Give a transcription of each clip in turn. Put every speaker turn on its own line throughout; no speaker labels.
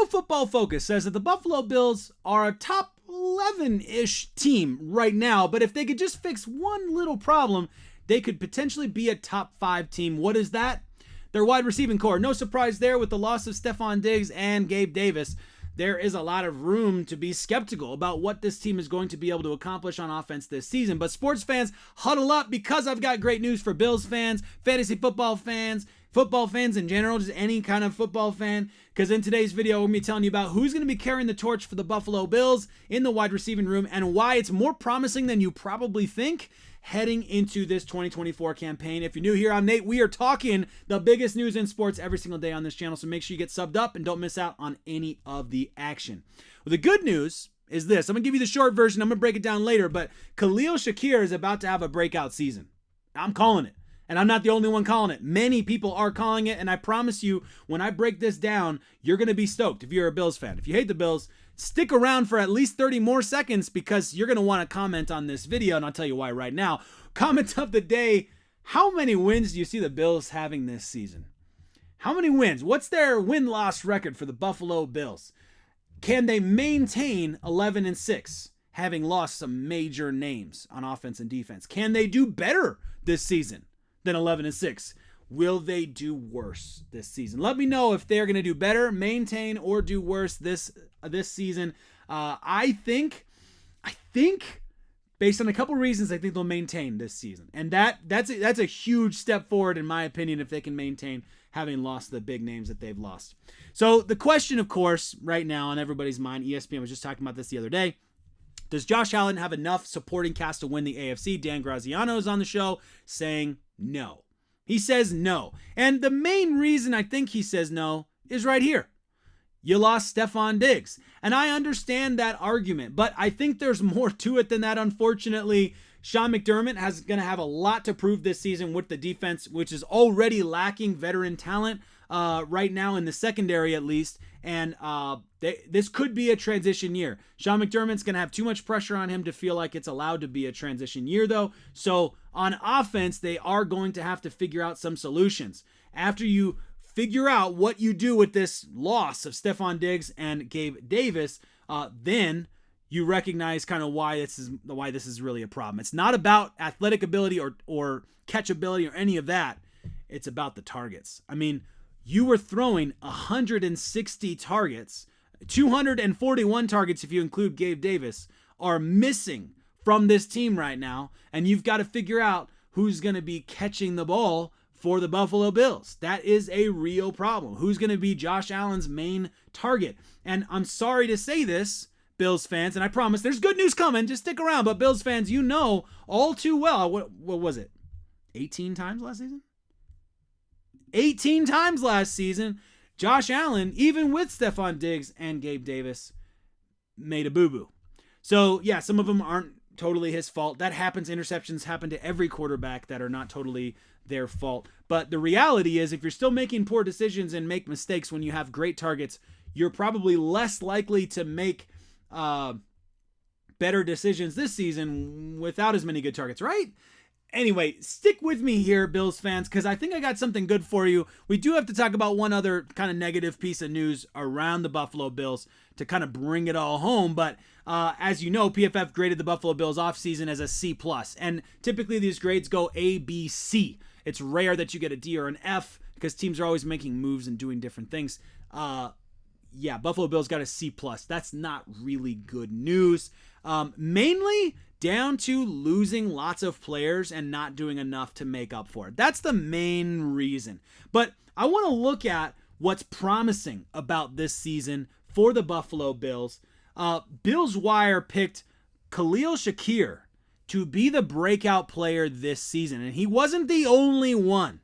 Pro Football Focus says that the Buffalo Bills are a top 11-ish team right now, but if they could just fix one little problem, they could potentially be a top 5 team. What is that? Their wide receiving core. No surprise there with the loss of Stefon Diggs and Gabe Davis. There is a lot of room to be skeptical about what this team is going to be able to accomplish on offense this season. But sports fans, huddle up, because I've got great news for Bills fans, fantasy football fans in general, just any kind of football fan. Because in today's video, we're going to be telling you about who's going to be carrying the torch for the Buffalo Bills in the wide receiving room and why it's more promising than you probably think heading into this 2024 campaign. If you're new here, I'm Nate. We are talking the biggest news in sports every single day on this channel, so make sure you get subbed up and don't miss out on any of the action. Well, the good news is this. I'm going to give you the short version. I'm going to break it down later, but Khalil Shakir is about to have a breakout season. I'm calling it, and I'm not the only one calling it. Many people are calling it, and I promise you, when I break this down, you're going to be stoked if you're a Bills fan. If you hate the Bills, stick around for at least 30 more seconds because you're going to want to comment on this video, and I'll tell you why right now. Comment of the day: how many wins do you see the Bills having this season? How many wins? What's their win-loss record for the Buffalo Bills? Can they maintain 11-6, having lost some major names on offense and defense? Can they do better this season than 11-6? Will they do worse this season? Let me know if they're going to do better, maintain, or do worse this season. I think, based on a couple reasons, I think they'll maintain this season, and that's a huge step forward in my opinion if they can maintain having lost the big names that they've lost. So the question, of course, right now on everybody's mind, ESPN was just talking about this the other day. Does Josh Allen have enough supporting cast to win the AFC? Dan Graziano is on the show saying no. He says no. And the main reason I think he says no is right here. You lost Stefon Diggs. And I understand that argument, but I think there's more to it than that, unfortunately. Sean McDermott is going to have a lot to prove this season with the defense, which is already lacking veteran talent right now in the secondary at least. And this could be a transition year. Sean McDermott's going to have too much pressure on him to feel like it's allowed to be a transition year, though. So on offense, they are going to have to figure out some solutions. After you figure out what you do with this loss of Stefon Diggs and Gabe Davis, then you recognize kind of why this is really a problem. It's not about athletic ability or catchability or any of that. It's about the targets. I mean, you were throwing 160 targets, 241 targets if you include Gabe Davis, are missing from this team right now, and you've got to figure out who's going to be catching the ball for the Buffalo Bills. That is a real problem. Who's going to be Josh Allen's main target? And I'm sorry to say this, Bills fans, and I promise there's good news coming, just stick around, but Bills fans, you know all too well, what was it, 18 times last season? 18 times last season, Josh Allen, even with Stefon Diggs and Gabe Davis, made a boo-boo. So, yeah, some of them aren't totally his fault. That happens. Interceptions happen to every quarterback that are not totally their fault. But the reality is, if you're still making poor decisions and make mistakes when you have great targets, you're probably less likely to make better decisions this season without as many good targets, right? Anyway, stick with me here, Bills fans, because I think I got something good for you. We do have to talk about one other kind of negative piece of news around the Buffalo Bills to kind of bring it all home. But as you know, PFF graded the Buffalo Bills offseason as a C+. And typically these grades go A, B, C. It's rare that you get a D or an F because teams are always making moves and doing different things. Yeah, Buffalo Bills got a C+. That's not really good news. Mainly down to losing lots of players and not doing enough to make up for it. That's the main reason. But I want to look at what's promising about this season for the Buffalo Bills. Bills Wire picked Khalil Shakir to be the breakout player this season, and he wasn't the only one.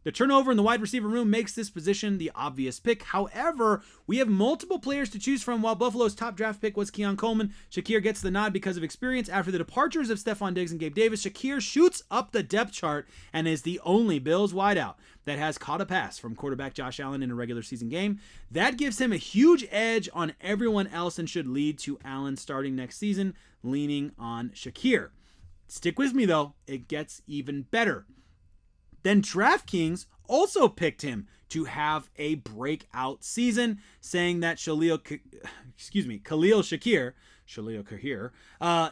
The turnover in the wide receiver room makes this position the obvious pick. However, we have multiple players to choose from. While Buffalo's top draft pick was Keon Coleman, Shakir gets the nod because of experience. After the departures of Stefon Diggs and Gabe Davis, Shakir shoots up the depth chart and is the only Bills wideout that has caught a pass from quarterback Josh Allen in a regular season game. That gives him a huge edge on everyone else and should lead to Allen starting next season, leaning on Shakir. Stick with me, though. It gets even better. Then DraftKings also picked him to have a breakout season, saying that Khalil Shakir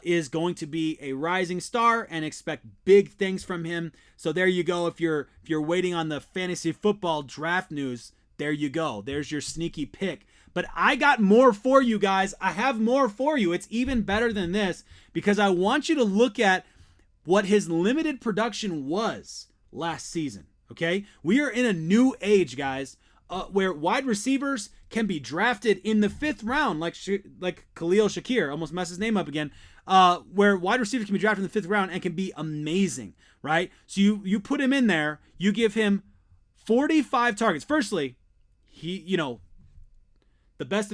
is going to be a rising star and expect big things from him. So there you go. If you're waiting on the fantasy football draft news, there you go. There's your sneaky pick. But I got more for you guys. I have more for you. It's even better than this because I want you to look at what his limited production was last season. Okay? We are in a new age, guys, where wide receivers can be drafted in the 5th round, like Khalil Shakir, almost messed his name up again, where wide receivers can be drafted in the 5th round and can be amazing, right? So you put him in there, you give him 45 targets. Firstly, the best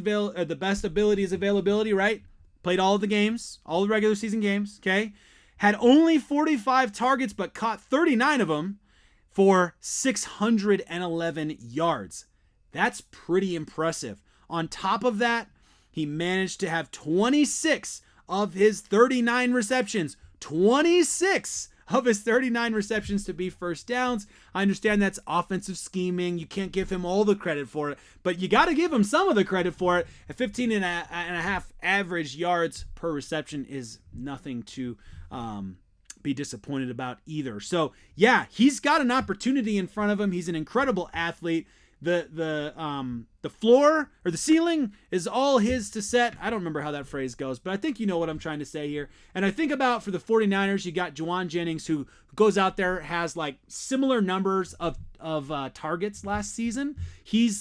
ability is availability, right? Played all of the games, all the regular season games, okay? Had only 45 targets, but caught 39 of them for 611 yards. That's pretty impressive. On top of that, he managed to have 26 of his 39 receptions. 26 of his 39 receptions to be first downs. I understand that's offensive scheming. You can't give him all the credit for it, but you got to give him some of the credit for it. At 15 and a half average yards per reception is nothing to be disappointed about either. So yeah, he's got an opportunity in front of him. He's an incredible athlete. The floor or the ceiling is all his to set. I don't remember how that phrase goes, but I think you know what I'm trying to say here. And I think about for the 49ers, you got Juwan Jennings, who goes out there, has like similar numbers of targets last season.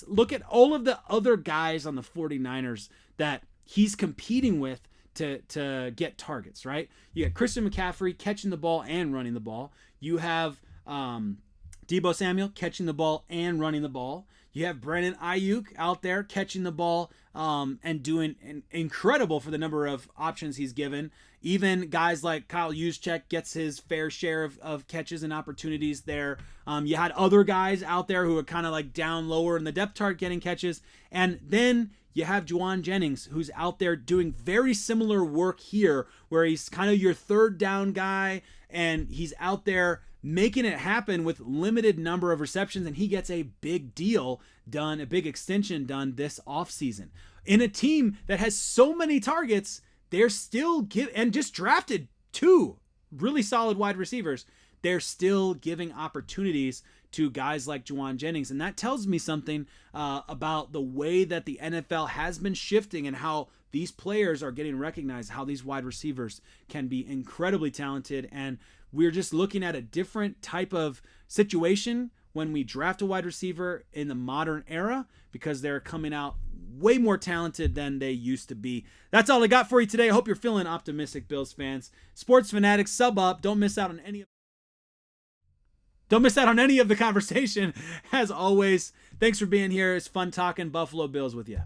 Look at all of the other guys on the 49ers that he's competing with to get targets, right? You got Christian McCaffrey catching the ball and running the ball. You have Deebo Samuel catching the ball and running the ball. You have Brandon Ayuk out there catching the ball and doing incredible for the number of options he's given. Even guys like Kyle Juszczyk gets his fair share of catches and opportunities there. You had other guys out there who are kind of like down lower in the depth chart getting catches. And then you have Juwan Jennings, who's out there doing very similar work here, where he's kind of your third down guy, and he's out there making it happen with limited number of receptions, and he gets a big deal done, a big extension done this offseason. In a team that has so many targets, they're still and just drafted 2 really solid wide receivers. They're still giving opportunities to guys like Juwan Jennings, and that tells me something about the way that the NFL has been shifting and how these players are getting recognized, how these wide receivers can be incredibly talented. And we're just looking at a different type of situation when we draft a wide receiver in the modern era, because they're coming out way more talented than they used to be. That's all I got for you today. I hope you're feeling optimistic, Bills fans. Sports fanatics, sub up. Don't miss out on any of the conversation. As always, thanks for being here. It's fun talking Buffalo Bills with you.